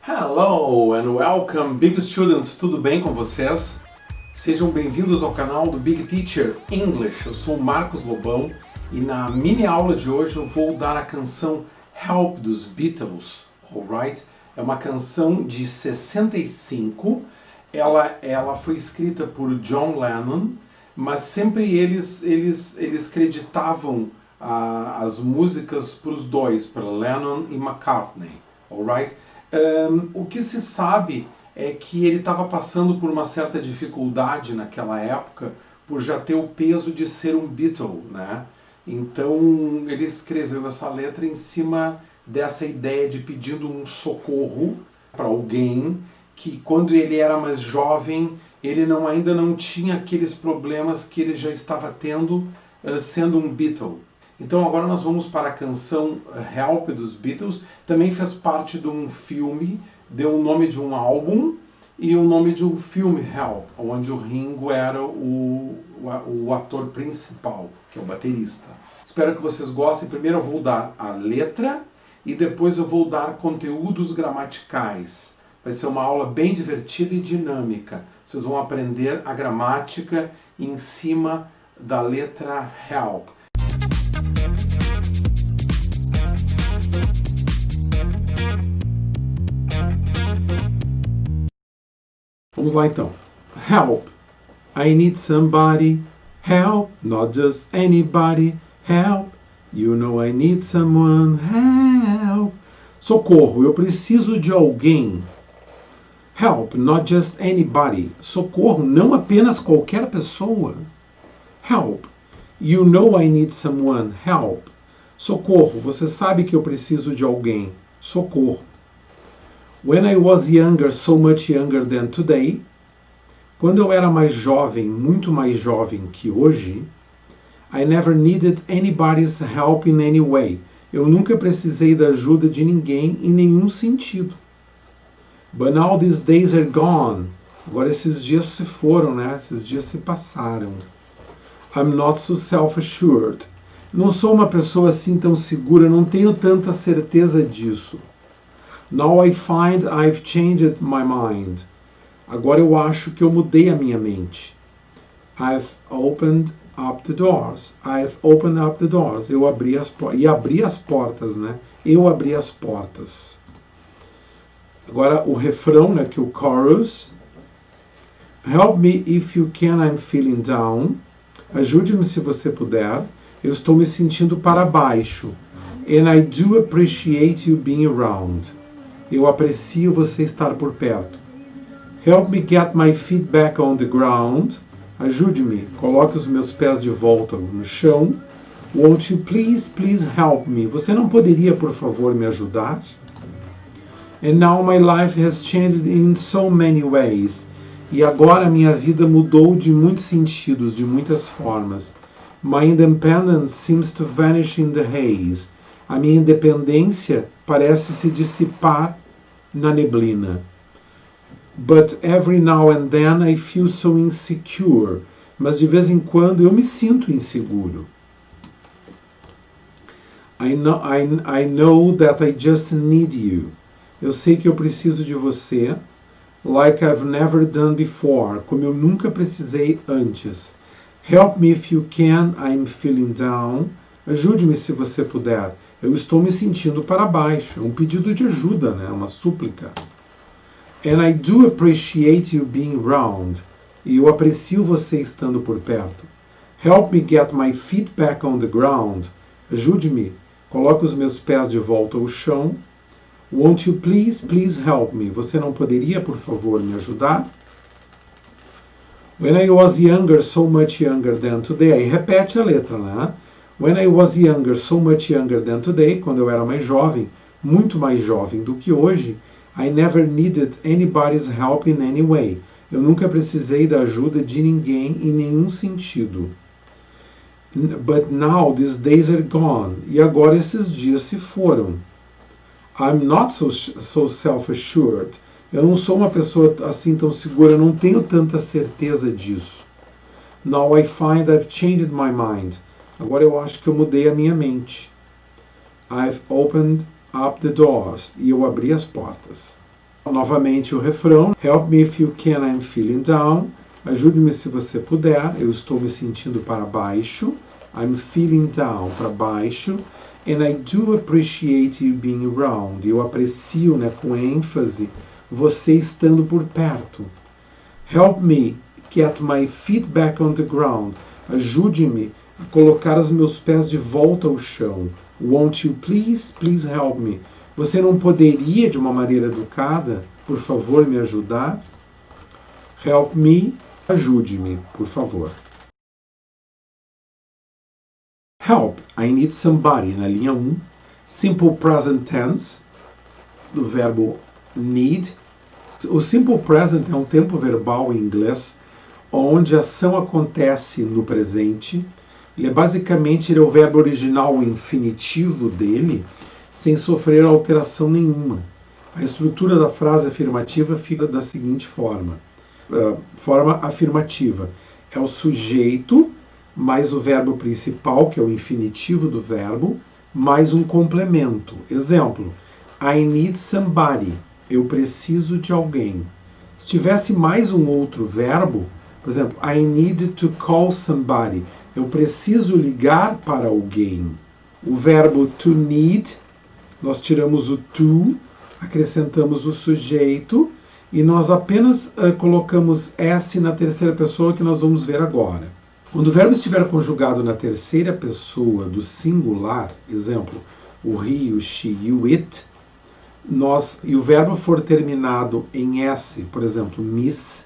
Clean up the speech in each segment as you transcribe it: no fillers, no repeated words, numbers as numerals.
Hello and welcome, Big Students, tudo bem com vocês? Sejam bem-vindos ao canal do Big Teacher English. Eu sou o Marcos Lobão e na mini aula de hoje eu vou dar a canção Help dos Beatles, alright? É uma canção de 65, ela foi escrita por John Lennon, mas sempre eles creditavam as músicas para os dois, para Lennon e McCartney, alright? O que se sabe é que ele estava passando por uma certa dificuldade naquela época, por já ter o peso de ser um Beatle, né? Então ele escreveu essa letra em cima dessa ideia de pedindo um socorro para alguém que, quando ele era mais jovem, ele ainda não tinha aqueles problemas que ele já estava tendo sendo um Beatle. Então agora nós vamos para a canção Help dos Beatles. Também fez parte de um filme, deu o nome de um álbum e o nome de um filme, Help, onde o Ringo era o ator principal, que é o baterista. Espero que vocês gostem. Primeiro eu vou dar a letra e depois eu vou dar conteúdos gramaticais. Vai ser uma aula bem divertida e dinâmica. Vocês vão aprender a gramática em cima da letra Help. Vamos lá então. Help. I need somebody. Help. Not just anybody. Help. You know I need someone. Help. Socorro. Eu preciso de alguém. Help. Not just anybody. Socorro. Não apenas qualquer pessoa. Help. You know I need someone. Help. Socorro. Você sabe que eu preciso de alguém. Socorro. When I was younger, so much younger than today. Quando eu era mais jovem, muito mais jovem que hoje. I never needed anybody's help in any way. Eu nunca precisei da ajuda de ninguém em nenhum sentido. But now these days are gone. Agora esses dias se foram, né? Esses dias se passaram. I'm not so self-assured. Não sou uma pessoa assim tão segura, não tenho tanta certeza disso. Now I find I've changed my mind. Agora eu acho que eu mudei a minha mente. I've opened up the doors. I've opened up the doors. Eu abri as portas. E abri as portas, né? Eu abri as portas. Agora o refrão, né? Que o chorus. Help me if you can, I'm feeling down. Ajude-me se você puder. Eu estou me sentindo para baixo. And I do appreciate you being around. Eu aprecio você estar por perto. Help me get my feet back on the ground. Ajude-me, coloque os meus pés de volta no chão. Won't you please help me? Você não poderia, por favor, me ajudar? And now my life has changed in so many ways. E agora minha vida mudou de muitos sentidos, de muitas formas. My independence seems to vanish in the haze. A minha independência parece se dissipar na neblina. But every now and then I feel so insecure. Mas de vez em quando eu me sinto inseguro. I know that I just need you. Eu sei que eu preciso de você. Like I've never done before. Como eu nunca precisei antes. Help me if you can, I'm feeling down. Ajude-me se você puder. Eu estou me sentindo para baixo. É um pedido de ajuda, né? Uma súplica. And I do appreciate you being around. E eu aprecio você estando por perto. Help me get my feet back on the ground. Ajude-me. Coloque os meus pés de volta ao chão. Won't you please help me? Você não poderia, por favor, me ajudar? When I was younger, so much younger than today. Aí repete a letra, né? When I was younger, so much younger than today. Quando eu era mais jovem, muito mais jovem do que hoje. I never needed anybody's help in any way. Eu nunca precisei da ajuda de ninguém em nenhum sentido. But now these days are gone. E agora esses dias se foram. I'm not so self-assured. Eu não sou uma pessoa assim tão segura, eu não tenho tanta certeza disso. Now I find I've changed my mind. Agora eu acho que eu mudei a minha mente. I've opened up the doors. E eu abri as portas. Novamente o refrão. Help me if you can, I'm feeling down. Ajude-me se você puder. Eu estou me sentindo para baixo. I'm feeling down, para baixo. And I do appreciate you being around. Eu aprecio, né, com ênfase, você estando por perto. Help me get my feet back on the ground. Ajude-me a colocar os meus pés de volta ao chão. Won't you please help me? Você não poderia, de uma maneira educada, por favor, me ajudar? Help me, ajude-me, por favor. Help, I need somebody, na linha 1. Simple present tense, do verbo need. O simple present é um tempo verbal em inglês, onde a ação acontece no presente. Ele é o verbo original, o infinitivo dele, sem sofrer alteração nenhuma. A estrutura da frase afirmativa fica da seguinte forma. Forma afirmativa. É o sujeito, mais o verbo principal, que é o infinitivo do verbo, mais um complemento. Exemplo, I need somebody. Eu preciso de alguém. Se tivesse mais um outro verbo, por exemplo, I need to call somebody. Eu preciso ligar para alguém. O verbo to need, nós tiramos o to, acrescentamos o sujeito e nós apenas colocamos S na terceira pessoa, que nós vamos ver agora. Quando o verbo estiver conjugado na terceira pessoa do singular, exemplo, o he, o she e o it, e o verbo for terminado em S, por exemplo, miss,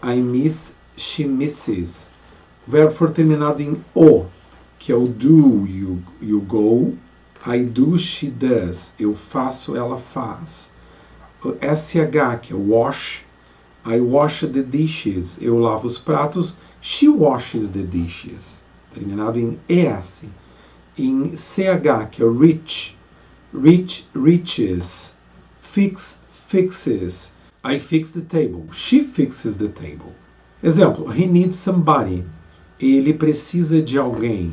I miss, she misses. O verbo for terminado em O, que é o do, you go, I do, she does. Eu faço, ela faz. O SH, que é wash, I wash the dishes. Eu lavo os pratos, she washes the dishes. Terminado em ES. Em CH, que é rich, reaches. Fix, fixes. I fix the table. She fixes the table. Exemplo, he needs somebody. Ele precisa de alguém.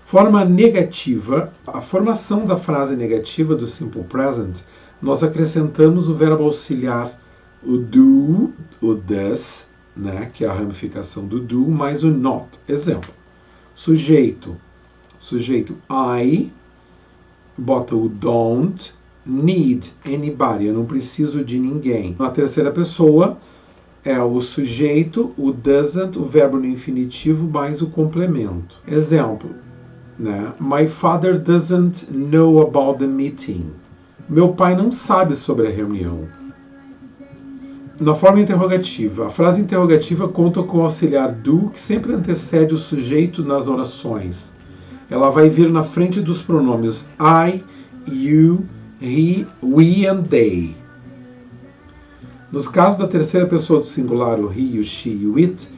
Forma negativa. A formação da frase negativa do simple present, nós acrescentamos o verbo auxiliar, o do, o does, né, que é a ramificação do do, mais o not. Exemplo, sujeito I, bota o don't, need anybody, eu não preciso de ninguém. Na terceira pessoa é o sujeito, o doesn't, o verbo no infinitivo, mais o complemento. Exemplo, né, my father doesn't know about the meeting. Meu pai não sabe sobre a reunião. Na forma interrogativa, a frase interrogativa conta com o auxiliar do, que sempre antecede o sujeito nas orações. Ela vai vir na frente dos pronomes I, you, he, we and they. Nos casos da terceira pessoa do singular, o he, o she e o it,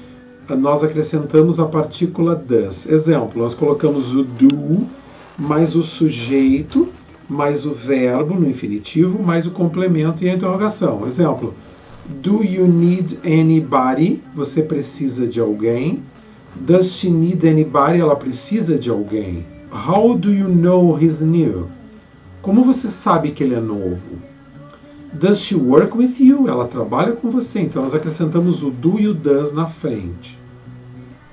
nós acrescentamos a partícula does. Exemplo, nós colocamos o do, mais o sujeito, mais o verbo no infinitivo, mais o complemento e a interrogação. Exemplo, do you need anybody? Você precisa de alguém. Does she need anybody? Ela precisa de alguém. How do you know he's new? Como você sabe que ele é novo? Does she work with you? Ela trabalha com você. Então, nós acrescentamos o do e o does na frente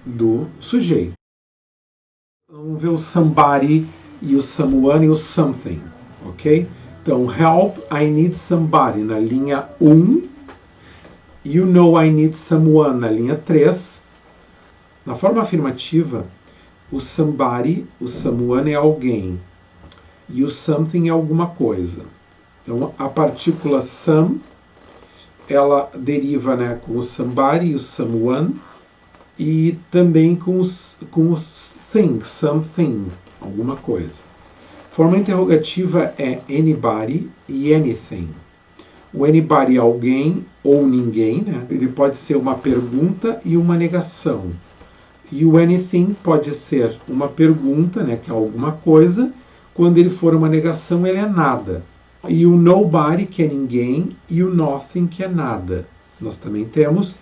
do sujeito. Vamos ver o somebody e o someone e o something, ok? Então, help, I need somebody, na linha 1. You know I need someone, na linha 3. Na forma afirmativa, o somebody, o someone é alguém. E o something é alguma coisa. Então, a partícula some, ela deriva, né, com o somebody e o someone, e também com os thing, something, alguma coisa. Forma interrogativa é anybody e anything. O anybody é alguém ou ninguém, né? Ele pode ser uma pergunta e uma negação. E o anything pode ser uma pergunta, né, que é alguma coisa. Quando ele for uma negação, ele é nada. E o nobody, que é ninguém, e o nothing, que é nada. Nós também temos.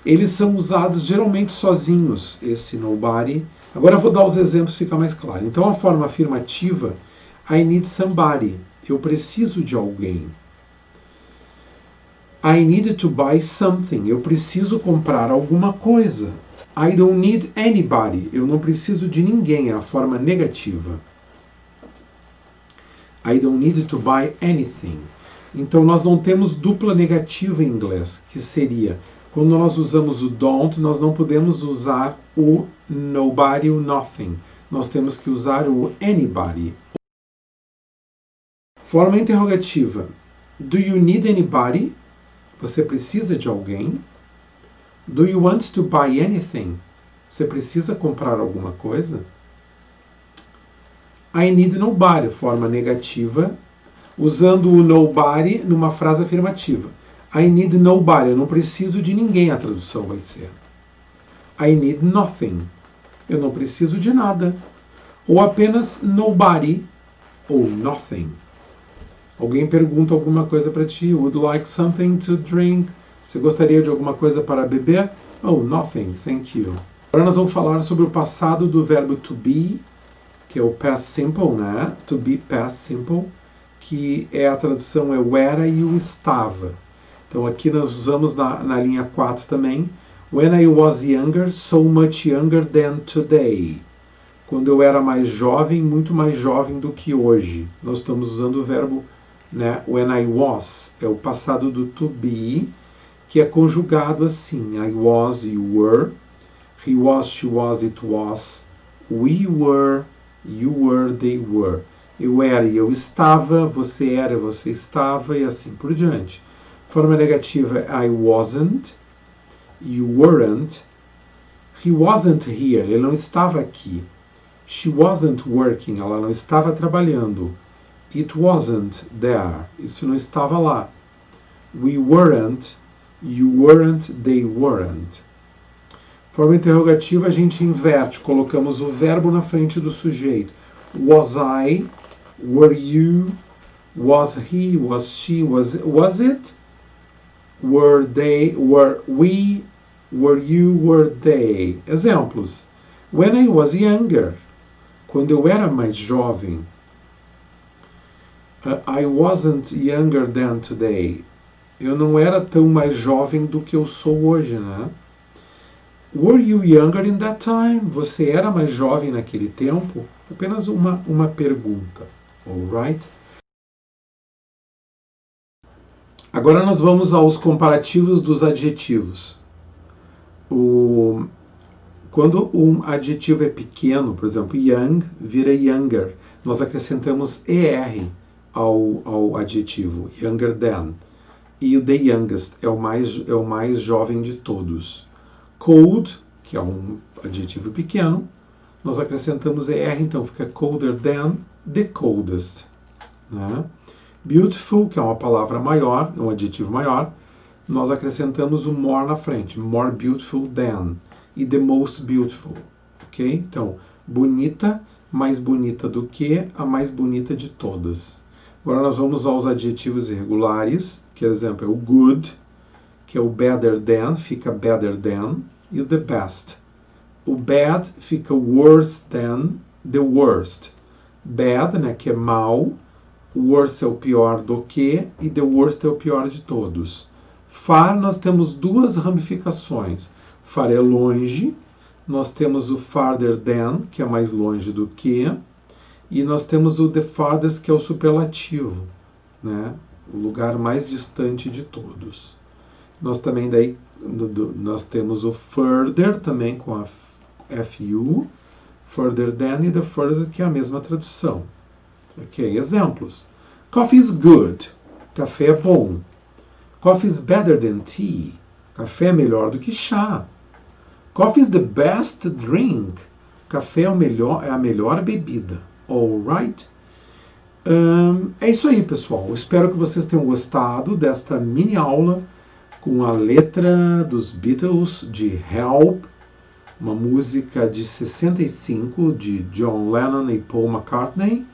Eles são usados geralmente sozinhos, esse nobody. Agora eu vou dar os exemplos, fica mais claro. Então, a forma afirmativa, I need somebody. Eu preciso de alguém. I need to buy something. Eu preciso comprar alguma coisa. I don't need anybody. Eu não preciso de ninguém. É a forma negativa. I don't need to buy anything. Então, nós não temos dupla negativa em inglês, que seria, quando nós usamos o don't, nós não podemos usar o nobody ou nothing. Nós temos que usar o anybody. Forma interrogativa. Do you need anybody? Você precisa de alguém? Do you want to buy anything? Você precisa comprar alguma coisa? I need nobody, forma negativa, usando o nobody numa frase afirmativa. I need nobody, eu não preciso de ninguém, a tradução vai ser. I need nothing, eu não preciso de nada. Ou apenas nobody ou nothing. Alguém pergunta alguma coisa para ti, would like something to drink? Você gostaria de alguma coisa para beber? Oh, nothing, thank you. Agora nós vamos falar sobre o passado do verbo to be, que é o past simple, né? To be past simple, que é a tradução é o era e o estava. Então aqui nós usamos na linha 4 também. When I was younger, so much younger than today. Quando eu era mais jovem, muito mais jovem do que hoje. Nós estamos usando o verbo, né? When I was, é o passado do to be, que é conjugado assim. I was, you were. He was, she was, it was. We were, you were, they were. Eu era e eu estava, você era, você estava, e assim por diante. Forma negativa, I wasn't, you weren't, he wasn't here, ele não estava aqui. She wasn't working, ela não estava trabalhando. It wasn't there, isso não estava lá. We weren't, you weren't, they weren't. Forma interrogativa, a gente inverte, colocamos o verbo na frente do sujeito. Was I, were you, was he, was she, was it? Were they, were we, were you, were they? Exemplos. When I was younger, quando eu era mais jovem. I wasn't younger than today. Eu não era tão mais jovem do que eu sou hoje, né? Were you younger in that time? Você era mais jovem naquele tempo? Apenas uma pergunta. Alright? Agora nós vamos aos comparativos dos adjetivos. Quando um adjetivo é pequeno, por exemplo, young vira younger, nós acrescentamos ER ao adjetivo, younger than. E o the youngest é o mais jovem de todos. Cold, que é um adjetivo pequeno, nós acrescentamos ER, então fica colder than, the coldest. Né? Beautiful, que é uma palavra maior, um adjetivo maior, nós acrescentamos o more na frente, more beautiful than, e the most beautiful. Ok? Então, bonita, mais bonita do que, a mais bonita de todas. Agora nós vamos aos adjetivos irregulares, que, por exemplo, é o good, que é o better than, fica better than, e o the best. O bad fica worse than, the worst. Bad, né, que é mal, worse é o pior do que, e the worst é o pior de todos. Far, nós temos duas ramificações. Far é longe, nós temos o farther than, que é mais longe do que, e nós temos o the farthest, que é o superlativo, né, o lugar mais distante de todos. Nós também daí nós temos o further também com a FU, further than e the furthest, que é a mesma tradução. Ok, exemplos. Coffee is good. Café é bom. Coffee is better than tea. Café é melhor do que chá. Coffee is the best drink. Café é a melhor bebida. Alright? É isso aí, pessoal. Espero que vocês tenham gostado desta mini aula com a letra dos Beatles de Help, uma música de 65 de John Lennon e Paul McCartney.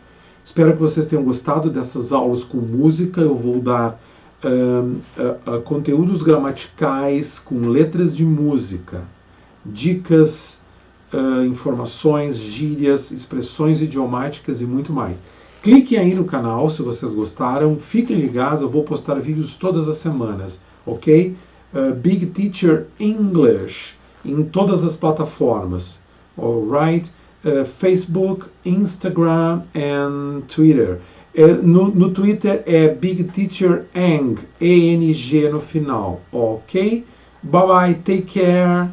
Espero que vocês tenham gostado dessas aulas com música. Eu vou dar conteúdos gramaticais com letras de música, dicas, informações, gírias, expressões idiomáticas e muito mais. Cliquem aí no canal se vocês gostaram. Fiquem ligados, eu vou postar vídeos todas as semanas. ok? Big Teacher English em todas as plataformas, alright? Facebook, Instagram and Twitter. No Twitter é Big Teacher Eng, ENG no final, ok? Bye bye, take care.